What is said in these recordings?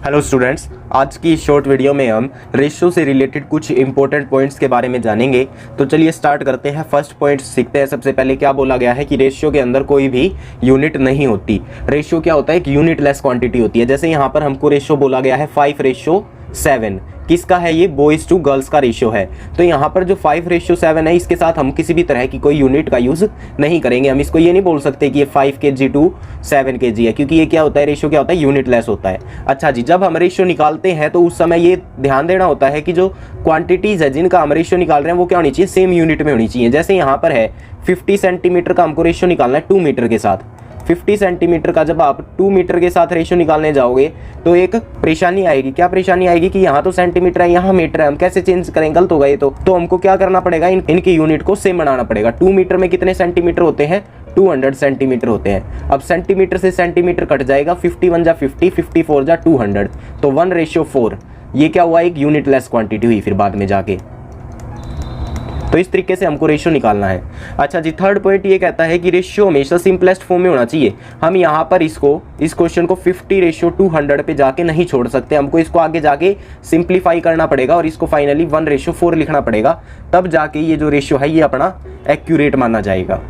Hello students, आज की इस शॉर्ट वीडियो में हम रेशियो से रिलेटेड कुछ इंपॉर्टेंट पॉइंट्स के बारे में जानेंगे। तो चलिए स्टार्ट करते हैं। फर्स्ट पॉइंट सीखते हैं। सबसे पहले क्या बोला गया है कि रेशियो के अंदर कोई भी यूनिट नहीं होती। रेशियो क्या होता है? एक यूनिट लेस क्वांटिटी होती है। जैसे यहाँ पर हमको रेशियो बोला गया है 5:7। किसका है ये? बॉयज़ टू गर्ल्स का रेशियो है। तो यहाँ पर जो 5:7 है, इसके साथ हम किसी भी तरह की कोई यूनिट का यूज़ नहीं करेंगे। हम इसको ये नहीं बोल सकते कि ये 5 kg टू 7 kg है, क्योंकि ये क्या होता है? रेशियो क्या होता है? यूनिट लेस होता है। अच्छा जी, जब हम रेशियो निकालते हैं तो उस समय ये ध्यान देना होता है कि जो क्वांटिटीज़ है जिनका हम रेशियो निकाल रहे हैं वो क्या होनी चाहिए? सेम यूनिट में होनी चाहिए। जैसे यहाँ पर है 50 सेंटीमीटर का हमको रेशियो निकालना है 2 मीटर के साथ। 50 सेंटीमीटर का जब आप 2 मीटर के साथ रेशियो निकालने जाओगे तो एक परेशानी आएगी। क्या परेशानी आएगी कि यहाँ तो सेंटीमीटर है, यहाँ मीटर है, हम कैसे चेंज करें? गलत होगा ये तो हमको क्या करना पड़ेगा? इनकी यूनिट को सेम बनाना पड़ेगा। 2 मीटर में कितने सेंटीमीटर होते हैं? 200 सेंटीमीटर होते हैं। अब सेंटीमीटर से सेंटीमीटर कट जाएगा, 51 जा 50, 54 जा 200, तो 1:4। ये क्या हुआ? एक यूनिट लेस क्वांटिटी हुई फिर बाद में जाके। तो इस तरीके से हमको रेशियो निकालना है। अच्छा जी, थर्ड पॉइंट ये कहता है कि रेशियो हमेशा सिंपलेस्ट फॉर्म में होना चाहिए। हम यहाँ पर इस क्वेश्चन को 50:200 पे जाके नहीं छोड़ सकते। हमको इसको आगे जाके सिंप्लीफाई करना पड़ेगा और इसको फाइनली 1:4 लिखना पड़ेगा। तब जाके ये जो रेशियो है ये अपना एक्यूरेट माना जाएगा।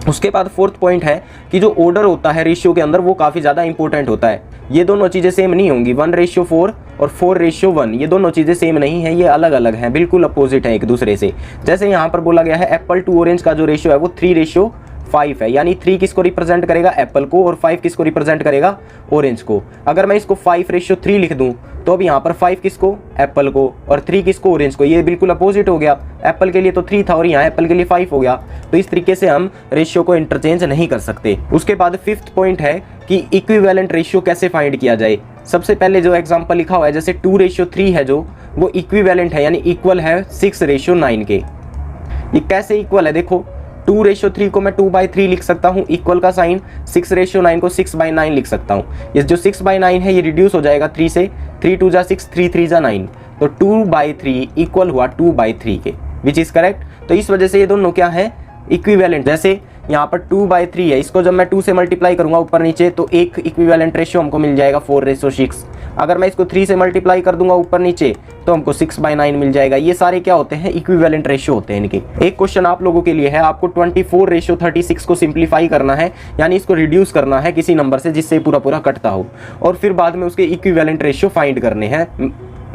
उसके बाद फोर्थ पॉइंट है कि जो ऑर्डर होता है रेशियो के अंदर वो काफ़ी ज़्यादा इंपॉर्टेंट होता है। ये दोनों चीज़ें सेम नहीं होंगी। 1:4 और 4:1 ये दोनों चीज़ें सेम नहीं है, ये अलग अलग हैं, बिल्कुल अपोजिट है एक दूसरे से। जैसे यहाँ पर बोला गया है एप्पल टू ऑरेंज का जो रेशियो है वो 3:5 है। यानी 3 किसको रिप्रेजेंट करेगा? एप्पल को, और 5 किसको रिप्रेजेंट करेगा? ऑरेंज को। अगर मैं इसको 5:3 लिख दूं तो अब यहाँ पर 5 किसको? एप्पल को, और 3 किसको? ऑरेंज को। ये बिल्कुल अपोजिट हो गया। एप्पल के लिए तो 3 था और यहाँ एप्पल के लिए 5 हो गया। तो इस तरीके से हम रेशियो को इंटरचेंज नहीं कर सकते। उसके बाद फिफ्थ पॉइंट है कि इक्विवेलेंट रेशियो कैसे फाइंड किया जाए। सबसे पहले जो एग्जांपल लिखा हुआ है जैसे 2:3 है जो, वो इक्विवेलेंट है, यानी इक्वल है 6:9 के। ये कैसे इक्वल है? देखो 2:3 को मैं 2/3 लिख सकता हूँ, इक्वल का साइन। 6:9 को 6/9 लिख सकता हूँ। ये जो 6/9 है ये रिड्यूस हो जाएगा 3 से। 3 2 जा 6, 3 3 जा 9, तो 2/3 इक्वल हुआ 2/3 के, विच इज करेक्ट। तो इस वजह से ये दोनों क्या है? इक्विवेलेंट। जैसे यहाँ पर 2/3 है, इसको जब मैं 2 से मल्टीप्लाई करूंगा ऊपर नीचे तो एक इक्विवेलेंट रेशियो हमको मिल जाएगा 4:6। अगर मैं इसको 3 से मल्टीप्लाई कर दूंगा ऊपर नीचे तो हमको 6/9 मिल जाएगा। ये सारे क्या होते हैं? इक्विवेलेंट रेशियो होते हैं इनके। एक क्वेश्चन आप लोगों के लिए है, आपको 24:36 को सिंप्लीफाई करना है, यानी इसको रिड्यूस करना है किसी नंबर से जिससे पूरा पूरा कटता हो, और फिर बाद में उसके इक्विवेलेंट रेशियो फाइंड करने हैं,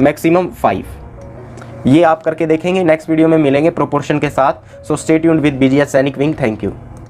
मैक्सिमम 5। ये आप करके देखेंगे। नेक्स्ट वीडियो में मिलेंगे प्रोपोर्शन के साथ। So stay tuned with BGS सैनिक विंग। Thank you.